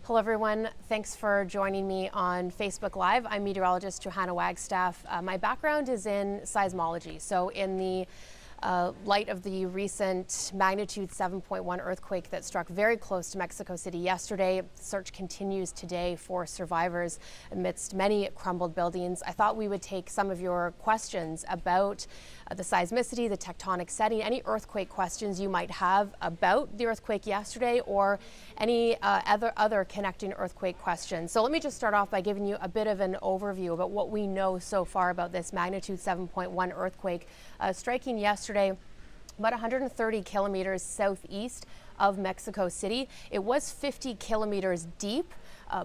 Hello everyone, thanks for joining me on Facebook Live. I'm meteorologist Johanna Wagstaffe. My background is in seismology, so in the light of the recent magnitude 7.1 earthquake that struck very close to Mexico City yesterday. Search continues today for survivors amidst many crumbled buildings. I thought we would take some of your questions about the seismicity, the tectonic setting, any earthquake questions you might have about the earthquake yesterday, or any other connecting earthquake questions. So let me just start off by giving you a bit of an overview about what we know so far about this magnitude 7.1 earthquake striking yesterday about 130 kilometers southeast of Mexico City. It was 50 kilometers deep,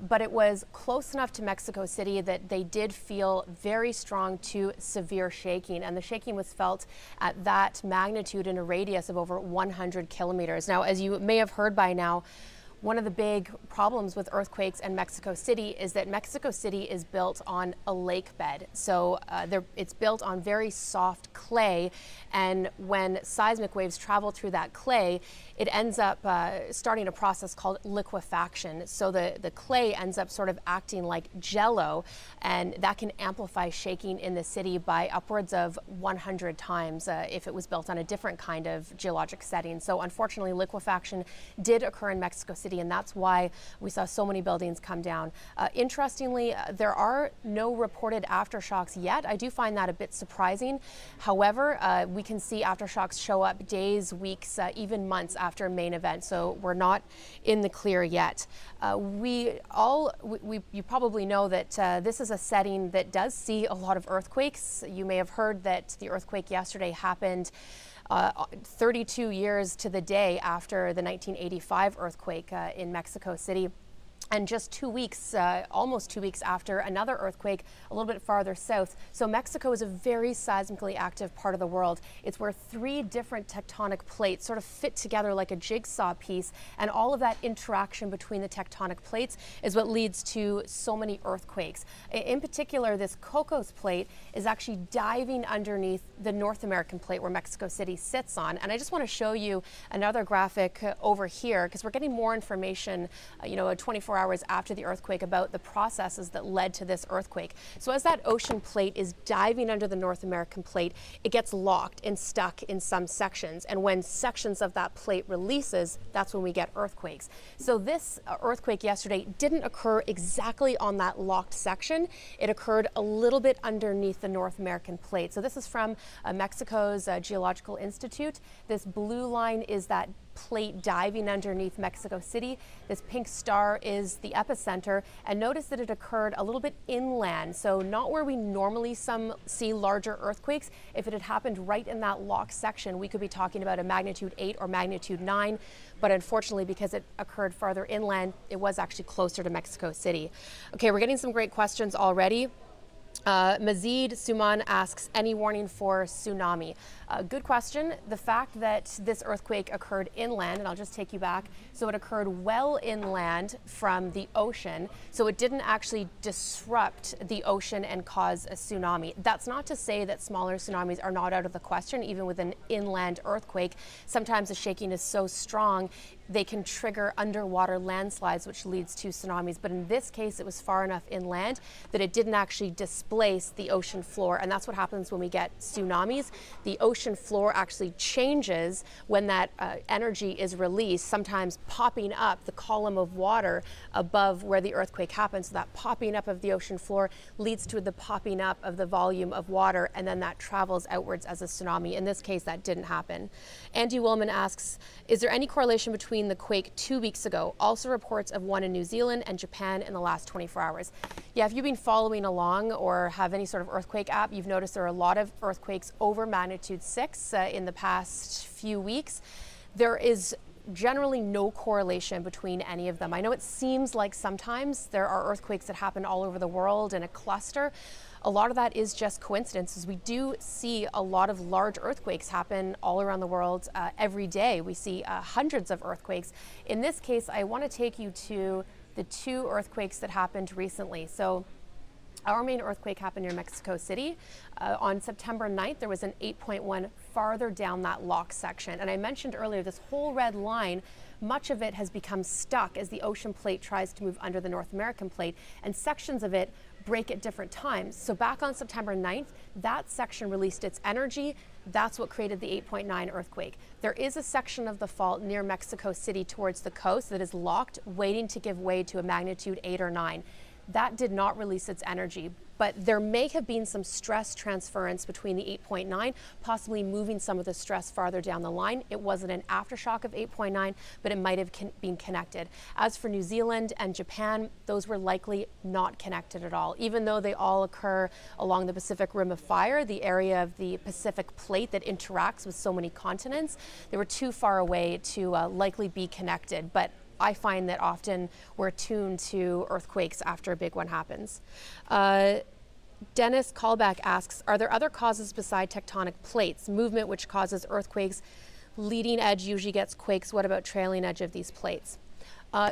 but it was close enough to Mexico City that they did feel very strong to severe shaking, and the shaking was felt at that magnitude in a radius of over 100 kilometers. Now, as you may have heard by now, one of the big problems with earthquakes in Mexico City is that Mexico City is built on a lake bed. So it's built on very soft clay, and when seismic waves travel through that clay, it ends up starting a process called liquefaction. So the clay ends up sort of acting like jello, and that can amplify shaking in the city by upwards of 100 times if it was built on a different kind of geologic setting. So unfortunately, liquefaction did occur in Mexico City, and that's why we saw so many buildings come down. Interestingly, there are no reported aftershocks yet. I do find that a bit surprising. However, we can see aftershocks show up days, weeks, even months after a main event, so we're not in the clear yet. You probably know that this is a setting that does see a lot of earthquakes. You may have heard that the earthquake yesterday happened 32 years to the day after the 1985 earthquake in Mexico City. And just 2 weeks, almost 2 weeks after another earthquake a little bit farther south. So Mexico is a very seismically active part of the world. It's where 3 different tectonic plates sort of fit together like a jigsaw piece, and all of that interaction between the tectonic plates is what leads to so many earthquakes. In particular, this Cocos plate is actually diving underneath the North American plate where Mexico City sits on. And I just want to show you another graphic over here, because we're getting more information, 24 hours after the earthquake about the processes that led to this earthquake. So as that ocean plate is diving under the North American plate, it gets locked and stuck in some sections. And when sections of that plate releases, that's when we get earthquakes. So this earthquake yesterday didn't occur exactly on that locked section. It occurred a little bit underneath the North American plate. So this is from Mexico's Geological Institute. This blue line is that plate diving underneath Mexico City. This pink star is the epicenter, and notice that it occurred a little bit inland, so not where we normally see larger earthquakes. If it had happened right in that locked section, we could be talking about a magnitude 8 or magnitude 9, but unfortunately, because it occurred farther inland, it was actually closer to Mexico City. Okay, we're getting some great questions already. Mazid Suman asks, any warning for tsunami? Good question. The fact that this earthquake occurred inland, and I'll just take you back, so it occurred well inland from the ocean, so it didn't actually disrupt the ocean and cause a tsunami. That's not to say that smaller tsunamis are not out of the question, even with an inland earthquake. Sometimes the shaking is so strong they can trigger underwater landslides, which leads to tsunamis. But in this case, it was far enough inland that it didn't actually displace the ocean floor. And that's what happens when we get tsunamis. The ocean floor actually changes when that energy is released, sometimes popping up the column of water above where the earthquake happened. So that popping up of the ocean floor leads to the popping up of the volume of water, and then that travels outwards as a tsunami. In this case, that didn't happen. Andy Willman asks, is there any correlation between the quake 2 weeks ago, also reports of one in New Zealand and Japan in the last 24 hours? Yeah, if you've been following along or have any sort of earthquake app, you've noticed there are a lot of earthquakes over magnitude 6 in the past few weeks. There is generally no correlation between any of them. I know it seems like sometimes there are earthquakes that happen all over the world in a cluster. A lot of that is just coincidences. We do see a lot of large earthquakes happen all around the world every day. We see hundreds of earthquakes. In this case, I want to take you to the 2 earthquakes that happened recently. So Our main earthquake happened near Mexico City. On September 9th, there was an 8.1 farther down that lock section. And I mentioned earlier, this whole red line, much of it has become stuck as the ocean plate tries to move under the North American plate, and sections of it break at different times. So back on September 9th, that section released its energy. That's what created the 8.9 earthquake. There is a section of the fault near Mexico City towards the coast that is locked, waiting to give way to a magnitude 8 or 9. That did not release its energy, but there may have been some stress transference between the 8.9, possibly moving some of the stress farther down the line. It wasn't an aftershock of 8.9, but it might have been connected. As for New Zealand and Japan, those were likely not connected at all. Even though they all occur along the Pacific Rim of Fire, the area of the Pacific plate that interacts with so many continents, they were too far away to likely be connected. But I find that often we're attuned to earthquakes after a big one happens. Dennis Callback asks, are there other causes beside tectonic plates? Movement which causes earthquakes. Leading edge usually gets quakes. What about trailing edge of these plates?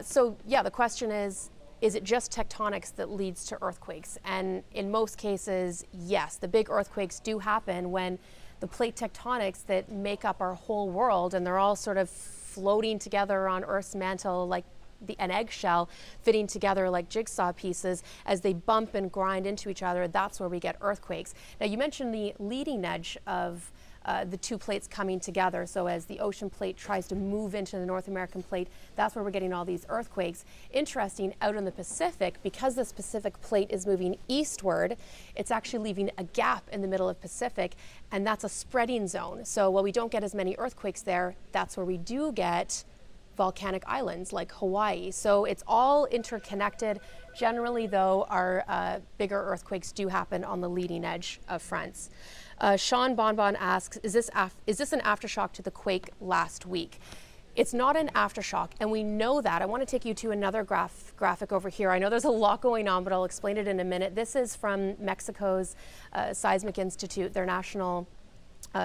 So yeah, the question is it just tectonics that leads to earthquakes? And in most cases, yes. The big earthquakes do happen when the plate tectonics that make up our whole world, and they're all sort of floating together on Earth's mantle like an eggshell, fitting together like jigsaw pieces. As they bump and grind into each other, that's where we get earthquakes. Now, you mentioned the leading edge of the two plates coming together. So as the ocean plate tries to move into the North American plate, that's where we're getting all these earthquakes. Interesting, out in the Pacific, because this Pacific plate is moving eastward, it's actually leaving a gap in the middle of Pacific, and that's a spreading zone. So while we don't get as many earthquakes there, that's where we do get volcanic islands like Hawaii. So it's all interconnected. Generally, though, our bigger earthquakes do happen on the leading edge of fronts. Sean Bonbon asks, is this an aftershock to the quake last week? It's not an aftershock, and we know that. I want to take you to another graphic over here. I know there's a lot going on, but I'll explain it in a minute. This is from Mexico's Seismic Institute, their national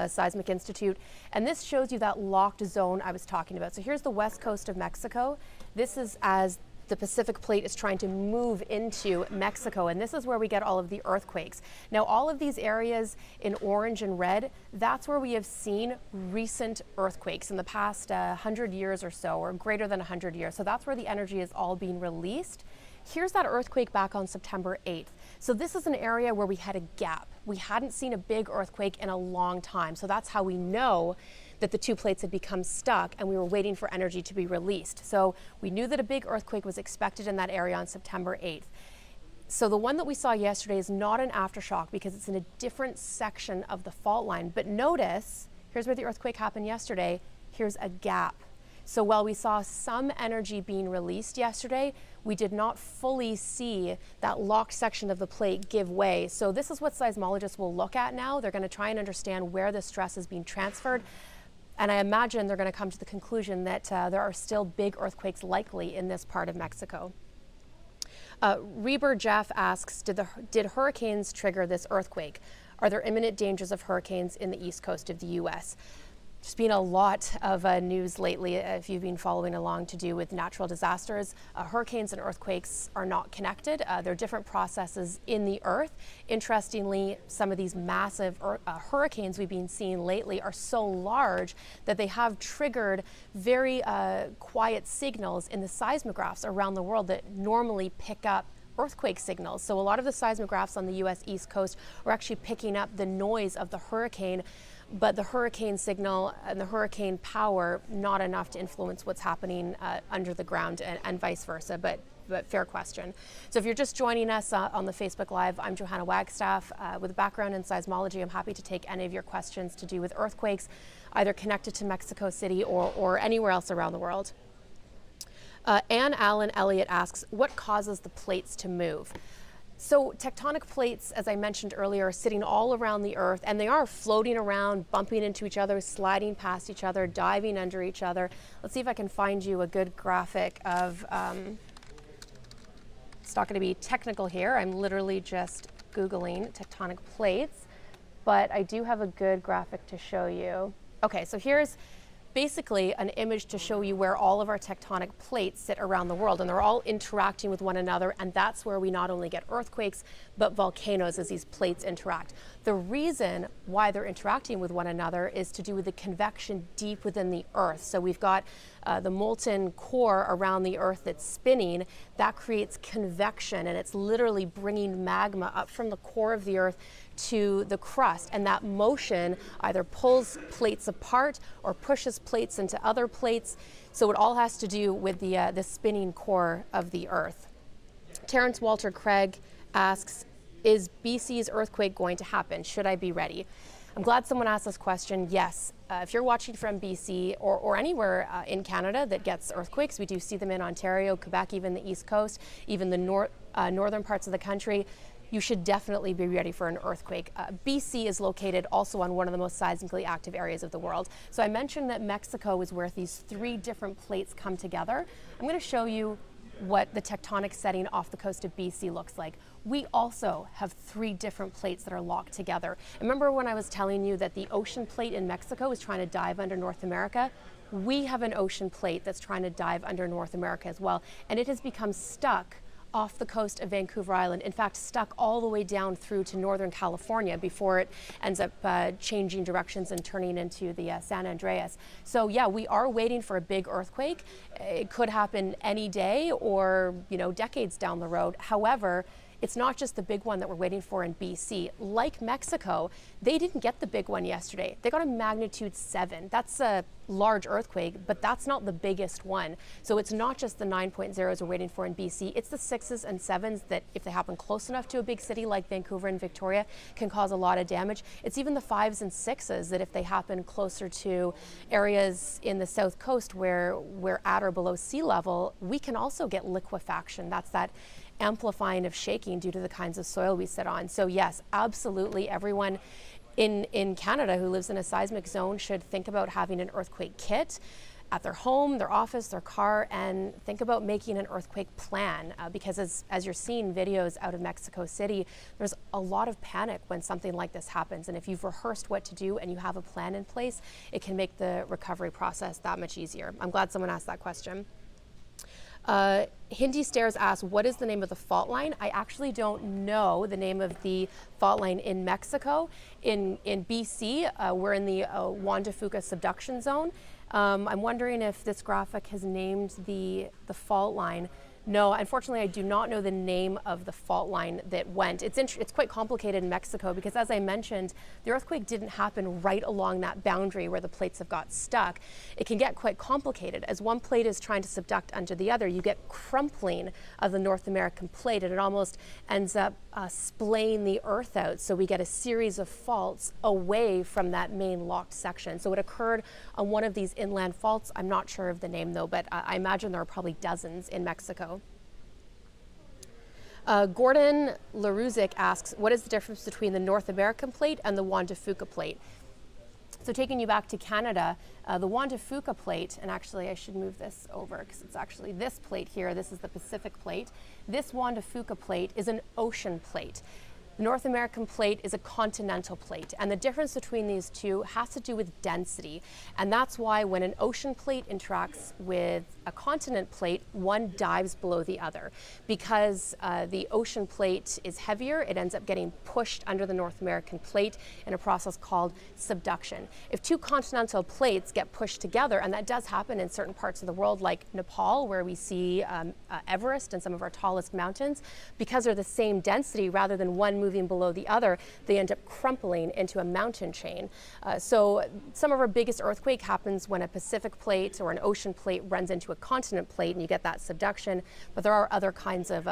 Seismic Institute, and this shows you that locked zone I was talking about. So here's the west coast of Mexico. This is as the Pacific plate is trying to move into Mexico, and this is where we get all of the earthquakes. Now, all of these areas in orange and red, that's where we have seen recent earthquakes in the past 100 years or so, or greater than 100 years. So that's where the energy is all being released. Here's that earthquake back on September 8th. So this is an area where we had a gap. We hadn't seen a big earthquake in a long time. So that's how we know that the two plates had become stuck and we were waiting for energy to be released. So we knew that a big earthquake was expected in that area on September 8th. So the one that we saw yesterday is not an aftershock because it's in a different section of the fault line. But notice, here's where the earthquake happened yesterday. Here's a gap. So while we saw some energy being released yesterday, we did not fully see that locked section of the plate give way. So this is what seismologists will look at now. They're going to try and understand where the stress is being transferred. And I imagine they're going to come to the conclusion that there are still big earthquakes likely in this part of Mexico. Reber Jeff asks, did hurricanes trigger this earthquake? Are there imminent dangers of hurricanes in the east coast of the U.S.? There's been a lot of news lately, if you've been following along, to do with natural disasters. Hurricanes and earthquakes are not connected. They're different processes in the earth. Interestingly, some of these massive hurricanes we've been seeing lately are so large that they have triggered very quiet signals in the seismographs around the world that normally pick up earthquake signals. So a lot of the seismographs on the U.S. East Coast are actually picking up the noise of the hurricane, but the hurricane signal and the hurricane power, not enough to influence what's happening under the ground and vice versa, but fair question. So if you're just joining us on the Facebook Live, I'm Johanna Wagstaffe with a background in seismology. I'm happy to take any of your questions to do with earthquakes, either connected to Mexico City or anywhere else around the world. Ann Allen Elliott asks, what causes the plates to move? So tectonic plates, as I mentioned earlier, are sitting all around the Earth, and they are floating around, bumping into each other, sliding past each other, diving under each other. Let's see if I can find you a good graphic of, it's not going to be technical here. I'm literally just Googling tectonic plates, but I do have a good graphic to show you. Okay, so here's basically an image to show you where all of our tectonic plates sit around the world, and they're all interacting with one another, and that's where we not only get earthquakes but volcanoes as these plates interact. The reason why they're interacting with one another is to do with the convection deep within the Earth. So we've got the molten core around the Earth that's spinning. That creates convection, and it's literally bringing magma up from the core of the Earth to the crust, and that motion either pulls plates apart or pushes plates into other plates. So it all has to do with the spinning core of the Earth. Terrence Walter Craig asks, is BC's earthquake going to happen? Should I be ready? I'm glad someone asked this question. Yes, if you're watching from BC or anywhere in Canada that gets earthquakes, we do see them in Ontario, Quebec, even the East Coast, even the northern parts of the country, you should definitely be ready for an earthquake. BC is located also on one of the most seismically active areas of the world. So I mentioned that Mexico is where these 3 different plates come together. I'm going to show you what the tectonic setting off the coast of BC looks like. We also have 3 different plates that are locked together. Remember when I was telling you that the ocean plate in Mexico is trying to dive under North America? We have an ocean plate that's trying to dive under North America as well, and it has become stuck off the coast of Vancouver Island. In fact, stuck all the way down through to Northern California before it ends up changing directions and turning into the San Andreas. So yeah, we are waiting for a big earthquake. It could happen any day or, decades down the road. However, it's not just the big one that we're waiting for in BC. Like Mexico, they didn't get the big one yesterday. They got a magnitude 7. That's a large earthquake, but that's not the biggest one. So it's not just the 9.0s we're waiting for in BC. It's the 6s and 7s that, if they happen close enough to a big city like Vancouver and Victoria, can cause a lot of damage. It's even the 5s and 6s that, if they happen closer to areas in the south coast where we're at or below sea level, we can also get liquefaction. That's that amplifying of shaking due to the kinds of soil we sit on. So yes, absolutely, everyone in Canada who lives in a seismic zone should think about having an earthquake kit at their home, their office, their car, and think about making an earthquake plan, because as you're seeing videos out of Mexico City, there's a lot of panic when something like this happens, and if you've rehearsed what to do and you have a plan in place, it can make the recovery process that much easier. I'm glad someone asked that question. Hindi Stairs asks, what is the name of the fault line? I actually don't know the name of the fault line in Mexico. In BC, we're in the Juan de Fuca subduction zone. I'm wondering if this graphic has named the fault line. No, unfortunately, I do not know the name of the fault line that went. It's quite complicated in Mexico because, as I mentioned, the earthquake didn't happen right along that boundary where the plates have got stuck. It can get quite complicated. As one plate is trying to subduct under the other, you get crumpling of the North American plate, and it almost ends up splaying the Earth out. So we get a series of faults away from that main locked section. So it occurred on one of these inland faults. I'm not sure of the name, though, but I imagine there are probably dozens in Mexico. Gordon Laruzic asks, what is the difference between the North American plate and the Juan de Fuca plate? So taking you back to Canada, the Juan de Fuca plate, and actually I should move this over because it's actually this plate here. This is the Pacific plate. This Juan de Fuca plate is an ocean plate. The North American plate is a continental plate, and the difference between these two has to do with density, and that's why when an ocean plate interacts with a continent plate, one dives below the other. Because the ocean plate is heavier, it ends up getting pushed under the North American plate in a process called subduction. If 2 continental plates get pushed together, and that does happen in certain parts of the world like Nepal, where we see Everest and some of our tallest mountains, because they're the same density rather than one moving below the other, they end up crumpling into a mountain chain. So some of our biggest earthquake happens when a Pacific plate or an ocean plate runs into a continent plate and you get that subduction, but there are other kinds of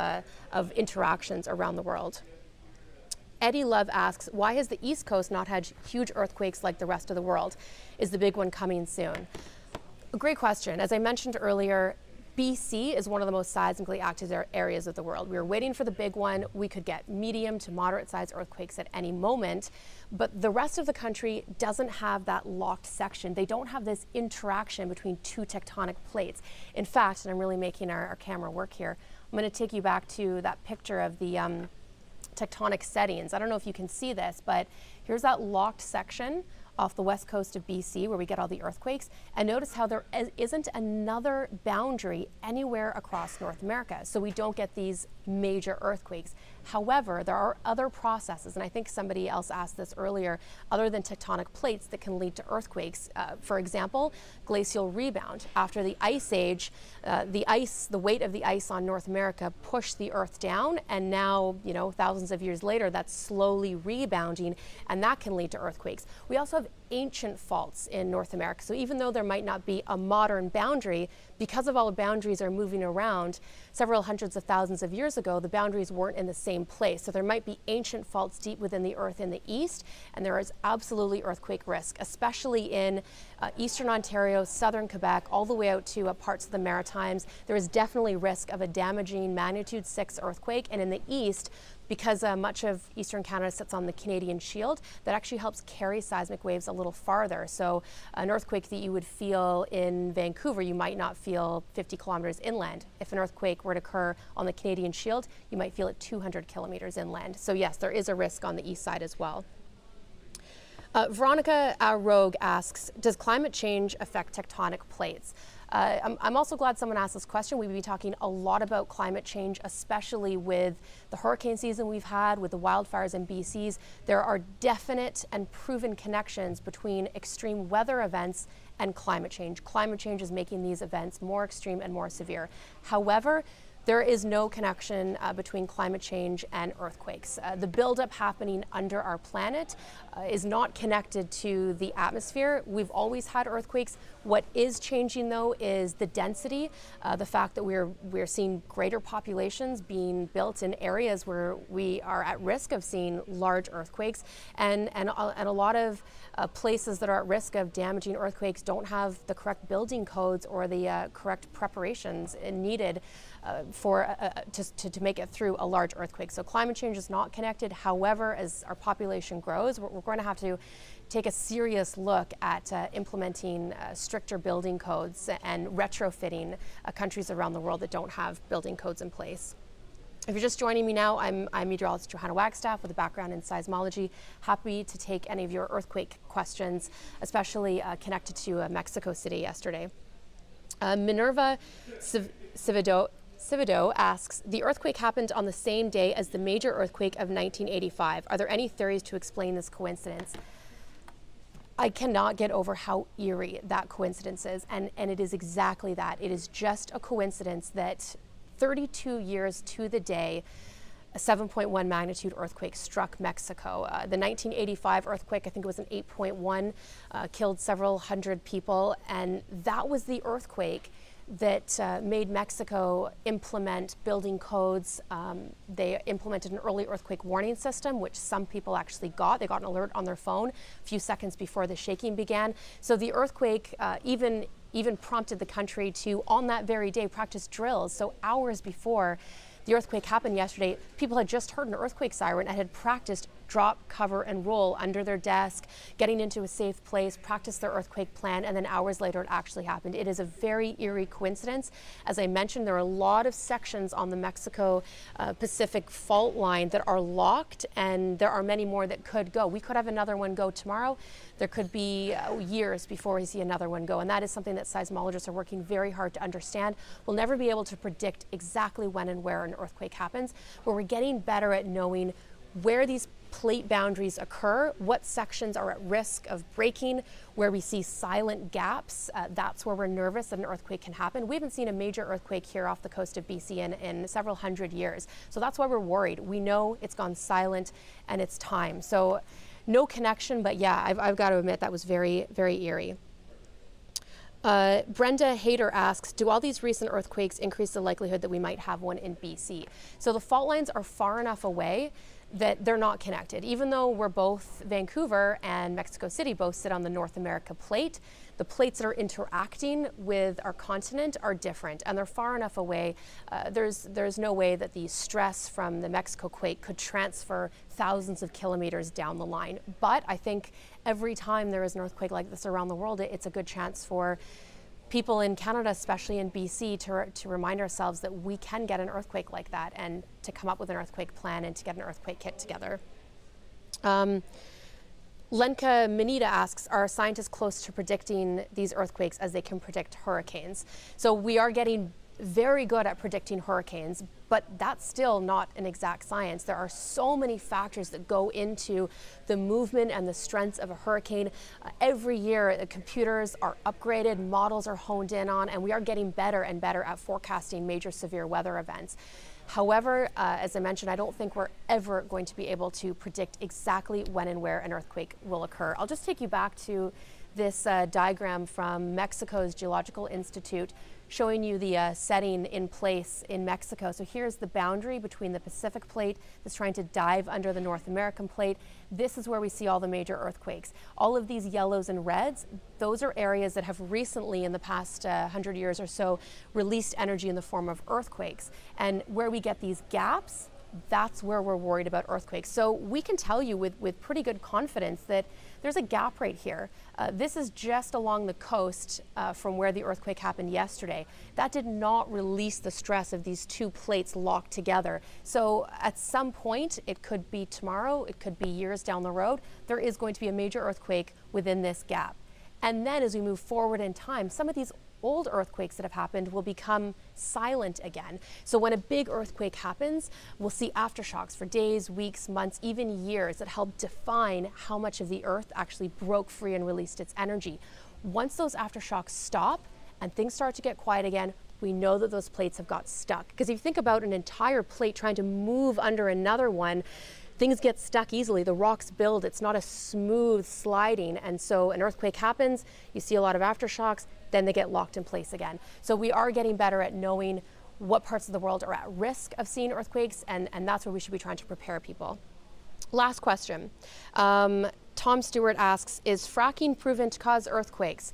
interactions around the world. Eddie Love asks, why has the East Coast not had huge earthquakes like the rest of the world? Is the big one coming soon? A great question. As I mentioned earlier, BC is one of the most seismically active areas of the world. We were waiting for the big one. We could get medium to moderate sized earthquakes at any moment, but the rest of the country doesn't have that locked section. They don't have this interaction between 2 tectonic plates. In fact, and I'm really making our camera work here, I'm going to take you back to that picture of the tectonic settings. I don't know if you can see this, but here's that locked section off the west coast of BC, where we get all the earthquakes, and notice how there isn't another boundary anywhere across North America. So we don't get these major earthquakes. However, there are other processes, and I think somebody else asked this earlier, other than tectonic plates that can lead to earthquakes. For example, glacial rebound. After the ice age, the weight of the ice on North America pushed the earth down, and now, thousands of years later, that's slowly rebounding, and that can lead to earthquakes. We also have ancient faults in North America. So even though there might not be a modern boundary, because of all the boundaries are moving around, several hundreds of thousands of years ago, the boundaries weren't in the same place. So there might be ancient faults deep within the earth in the east, and there is absolutely earthquake risk, especially in eastern Ontario, southern Quebec, all the way out to parts of the Maritimes. There is definitely risk of a damaging magnitude 6 earthquake, and in the east, because much of eastern Canada sits on the Canadian Shield, that actually helps carry seismic waves a little farther. So an earthquake that you would feel in Vancouver, you might not feel 50 kilometers inland. If an earthquake were to occur on the Canadian Shield, you might feel it 200 kilometers inland. So yes, there is a risk on the east side as well. Veronica Rogue asks, does climate change affect tectonic plates? I'm also glad someone asked this question. We'll be talking a lot about climate change, especially with the hurricane season we've had, with the wildfires in BC's. There are definite and proven connections between extreme weather events and climate change. Climate change is making these events more extreme and more severe. However, there is no connection between climate change and earthquakes. The buildup happening under our planet is not connected to the atmosphere. We've always had earthquakes. What is changing, though, is the density, the fact that we're seeing greater populations being built in areas where we are at risk of seeing large earthquakes, and a lot of places that are at risk of damaging earthquakes don't have the correct building codes or the correct preparations needed to make it through a large earthquake. So climate change is not connected. However, as our population grows, we're going to have to take a serious look at implementing stricter building codes and retrofitting countries around the world that don't have building codes in place. If you're just joining me now, I'm meteorologist Johanna Wagstaffe with a background in seismology. Happy to take any of your earthquake questions, especially connected to Mexico City yesterday. Minerva Civido asks, the earthquake happened on the same day as the major earthquake of 1985. Are there any theories to explain this coincidence? I cannot get over how eerie that coincidence is, and it is exactly that. It is just a coincidence that 32 years to the day, a 7.1 magnitude earthquake struck Mexico. The 1985 earthquake, I think it was an 8.1, killed several hundred people, and that was the earthquake that made Mexico implement building codes. They implemented an early earthquake warning system, which some people actually got. They got an alert on their phone a few seconds before the shaking began. So the earthquake even prompted the country to, on that very day, practice drills. So hours before the earthquake happened yesterday, people had just heard an earthquake siren and had practiced drop, cover, and roll under their desk, getting into a safe place, practice their earthquake plan, and then hours later it actually happened. It is a very eerie coincidence. As I mentioned, there are a lot of sections on the Mexico Pacific fault line that are locked, and there are many more that could go. We could have another one go tomorrow. There could be years before we see another one go, and that is something that seismologists are working very hard to understand. We'll never be able to predict exactly when and where an earthquake happens, but we're getting better at knowing where these plate boundaries occur, what sections are at risk of breaking, where we see silent gaps. That's where we're nervous that an earthquake can happen. We haven't seen a major earthquake here off the coast of BC in several hundred years. So that's why we're worried. We know it's gone silent and it's time. So no connection, but yeah, I've got to admit that was very, very eerie. Brenda Hayter asks, do all these recent earthquakes increase the likelihood that we might have one in BC? So the fault lines are far enough away that they're not connected. Even though we're both, Vancouver and Mexico City both sit on the North America plate, the plates that are interacting with our continent are different, and they're far enough away. There's no way that the stress from the Mexico quake could transfer thousands of kilometers down the line. But I think every time there is an earthquake like this around the world, it's a good chance for people in Canada, especially in BC, to remind ourselves that we can get an earthquake like that, and to come up with an earthquake plan and to get an earthquake kit together. Lenka Minita asks, are scientists close to predicting these earthquakes as they can predict hurricanes? So we are getting very good at predicting hurricanes, but that's still not an exact science. There are so many factors that go into the movement and the strength of a hurricane. Every year, the computers are upgraded, models are honed in on, and we are getting better and better at forecasting major severe weather events. However, as I mentioned, I don't think we're ever going to be able to predict exactly when and where an earthquake will occur. I'll just take you back to this diagram from Mexico's Geological Institute, showing you the setting in place in Mexico. So here's the boundary between the Pacific plate that's trying to dive under the North American plate. This is where we see all the major earthquakes. All of these yellows and reds, those are areas that have recently, in the past 100 years or so, released energy in the form of earthquakes. And where we get these gaps, that's where we're worried about earthquakes. So we can tell you with pretty good confidence that there's a gap right here. This is just along the coast from where the earthquake happened yesterday. That did not release the stress of these two plates locked together. So at some point, it could be tomorrow, it could be years down the road, there is going to be a major earthquake within this gap. And then as we move forward in time, some of these old earthquakes that have happened will become silent again. So when a big earthquake happens, we'll see aftershocks for days, weeks, months, even years that help define how much of the earth actually broke free and released its energy. Once those aftershocks stop and things start to get quiet again, we know that those plates have got stuck. Because if you think about an entire plate trying to move under another one, things get stuck easily. The rocks build. It's not a smooth sliding. And so an earthquake happens, you see a lot of aftershocks, then they get locked in place again. So we are getting better at knowing what parts of the world are at risk of seeing earthquakes, and that's where we should be trying to prepare people. Last question. Tom Stewart asks, is fracking proven to cause earthquakes?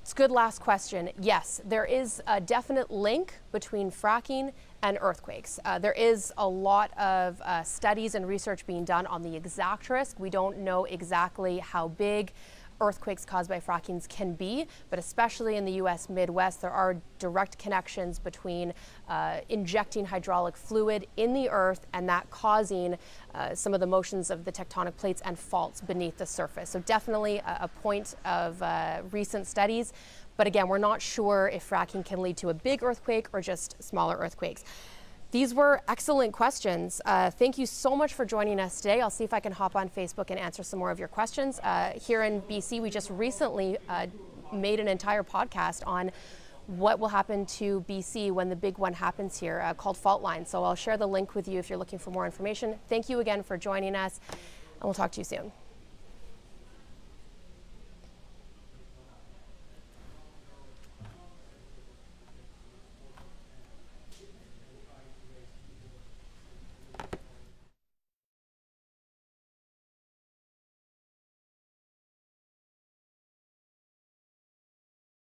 It's a good last question. Yes, there is a definite link between fracking and earthquakes. There is a lot of studies and research being done on the exact risk. We don't know exactly how big earthquakes caused by frackings can be, but especially in the U.S. Midwest, there are direct connections between injecting hydraulic fluid in the earth and that causing some of the motions of the tectonic plates and faults beneath the surface. So definitely a point of recent studies. But again, we're not sure if fracking can lead to a big earthquake or just smaller earthquakes. These were excellent questions. Thank you so much for joining us today. I'll see if I can hop on Facebook and answer some more of your questions. Here in BC, we just recently made an entire podcast on what will happen to BC when the big one happens here, called Fault Line. So I'll share the link with you if you're looking for more information. Thank you again for joining us, and we'll talk to you soon.